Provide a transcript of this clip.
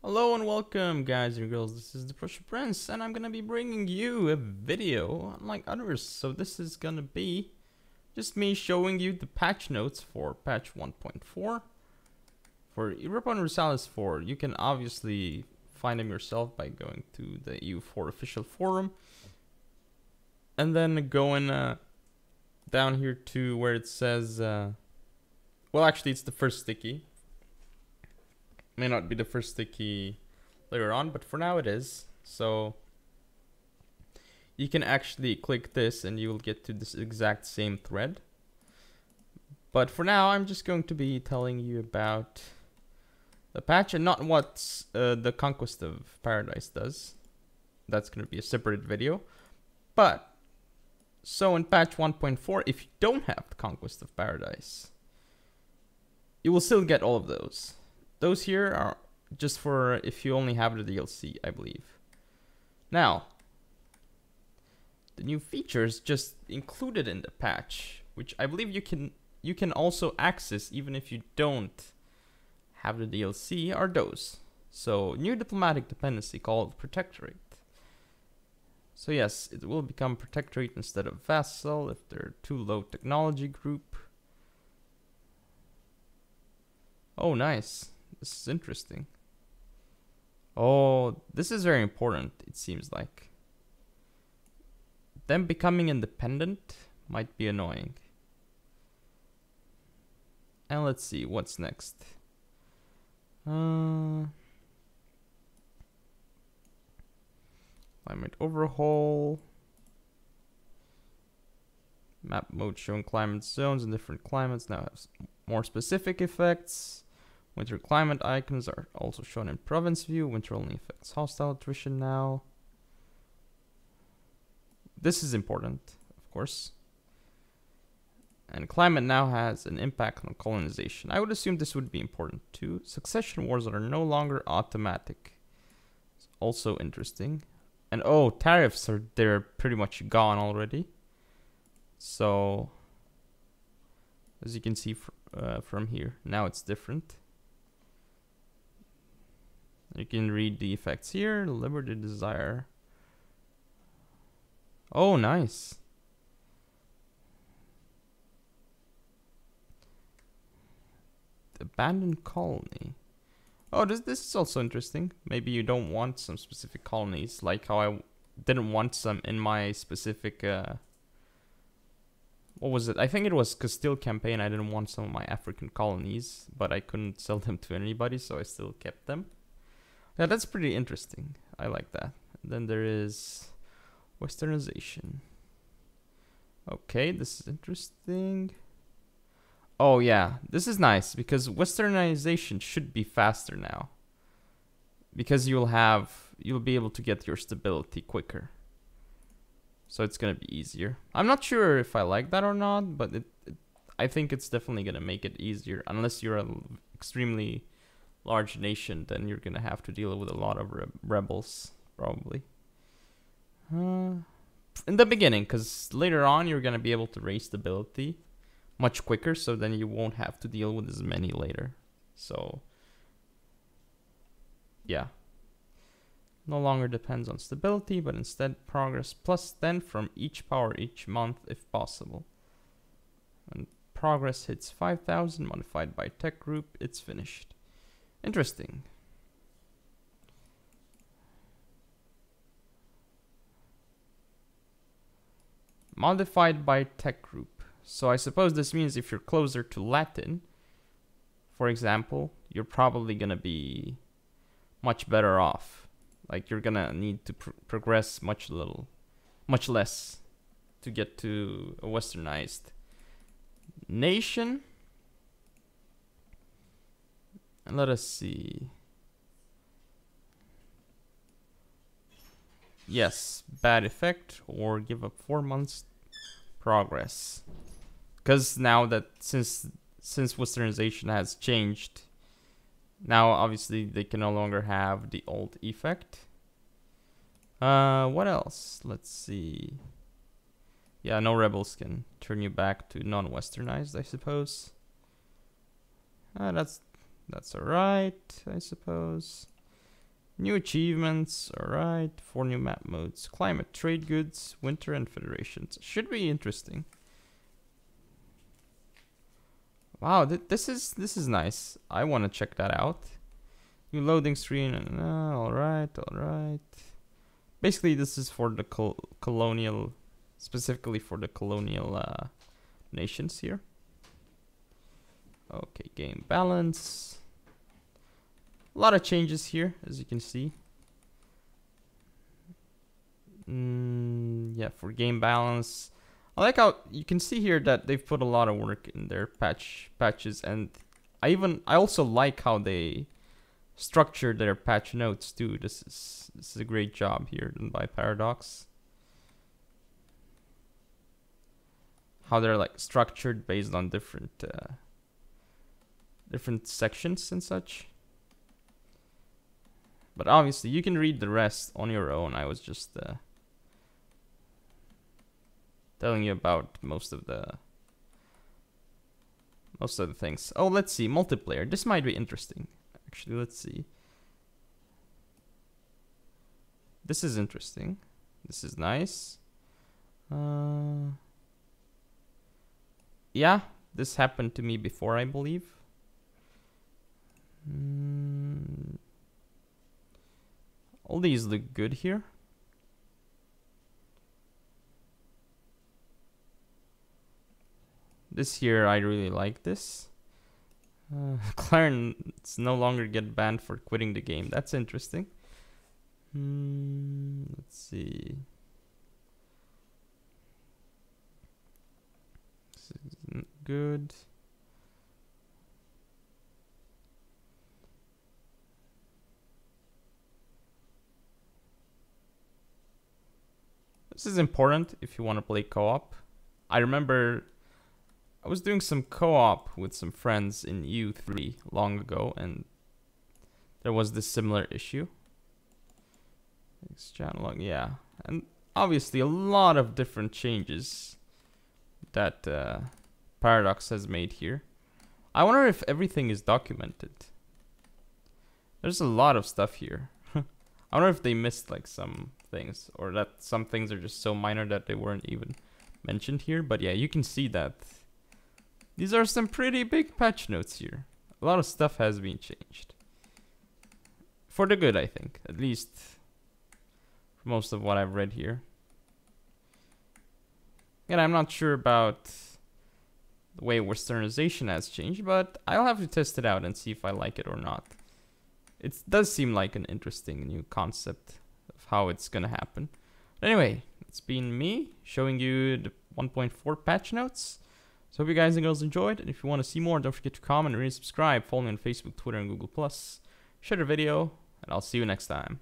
Hello and welcome, guys and girls. This is the Prussia Prince, and I'm gonna be bringing you a video unlike others. So this is gonna be just me showing you the patch notes for patch 1.4 for Europa Universalis 4. You can obviously find them yourself by going to the EU4 official forum, and then going down here to where it says, well, actually, it's the first sticky. May not be the first sticky later on, but for now it is. So you can actually click this and you will get to this exact same thread. But for now, I'm just going to be telling you about the patch and not what the Conquest of Paradise does. That's going to be a separate video. But so in patch 1.4, if you don't have the Conquest of Paradise, you will still get all of those. Those here are just for if you only have the DLC, I believe. Now, the new features just included in the patch, which I believe you can also access even if you don't have the DLC, are those. So, new diplomatic dependency called Protectorate. So yes, it will become Protectorate instead of Vassal if they're too low technology group. Oh, nice. This is interesting. Oh, this is very important, it seems like. Them becoming independent might be annoying. And let's see, what's next? Climate overhaul. Map mode showing climate zones in different climates now have more specific effects. Winter climate icons are also shown in province view. Winter only affects hostile attrition now. This is important, of course. And climate now has an impact on colonization. I would assume this would be important too. Succession wars are no longer automatic. It's also interesting. And oh, tariffs they're pretty much gone already. So as you can see from here, now it's different. You can read the effects here. Liberty desire. Oh, nice. The abandoned colony. Oh, this is also interesting. Maybe you don't want some specific colonies, like how I didn't want some in my specific what was it? I think it was Castile campaign. I didn't want some of my African colonies, but I couldn't sell them to anybody, so I still kept them. Yeah, that's pretty interesting. I like that. And then there is westernization. Okay, this is interesting. Oh yeah, this is nice because westernization should be faster now. Because you'll be able to get your stability quicker. So it's gonna be easier. I'm not sure if I like that or not, but I think it's definitely gonna make it easier. Unless you're an extremely large nation, then you're gonna have to deal with a lot of rebels, probably. In the beginning, because later on you're gonna be able to raise stability much quicker, so then you won't have to deal with as many later. So, yeah. No longer depends on stability, but instead progress plus 10 from each power each month if possible. When progress hits 5,000 modified by tech group, it's finished. Interesting. Modified by tech group. So I suppose this means if you're closer to Latin, for example, you're probably gonna be much better off. Like you're gonna need to progress much less to get to a westernized nation. And let us see. Yes, bad effect or give up 4 months progress. Because now that since westernization has changed, now obviously they can no longer have the old effect. What else? Let's see. Yeah, no rebels can turn you back to non-westernized, I suppose. That's alright, I suppose. New achievements, alright. 4 new map modes. Climate, trade goods, winter, and federations. Should be interesting. Wow, this is nice. I want to check that out. New loading screen, and alright. Basically, this is for the colonial, specifically for the colonial nations here. Okay, game balance. A lot of changes here, as you can see. Yeah, for game balance. I like how you can see here that they've put a lot of work in their patches, and I also like how they structured their patch notes too. This is a great job here done by Paradox. How they're like structured based on different sections and such. But obviously, you can read the rest on your own. I was just telling you about most of the things. Oh, let's see, multiplayer. This might be interesting. Actually, let's see. This is interesting. This is nice. Yeah, this happened to me before, I believe. All these look good here. This here, I really like this. Clarence no longer get banned for quitting the game. That's interesting. Let's see. This isn't good. This is important if you want to play co-op. I remember I was doing some co-op with some friends in U3 long ago, and there was this similar issue. Channel, yeah, and obviously a lot of different changes that Paradox has made here. I wonder if everything is documented. There's a lot of stuff here. I wonder if they missed like some things, or that some things are just so minor that they weren't even mentioned here. But yeah, you can see that these are some pretty big patch notes here. A lot of stuff has been changed. For the good, I think. At least for most of what I've read here. And I'm not sure about the way westernization has changed, but I'll have to test it out and see if I like it or not. It does seem like an interesting new concept of how it's gonna happen. But anyway, it's been me showing you the 1.4 patch notes. So hope you guys and girls enjoyed, and if you want to see more, don't forget to comment and subscribe. Follow me on Facebook, Twitter, and Google+. Share the video, and I'll see you next time.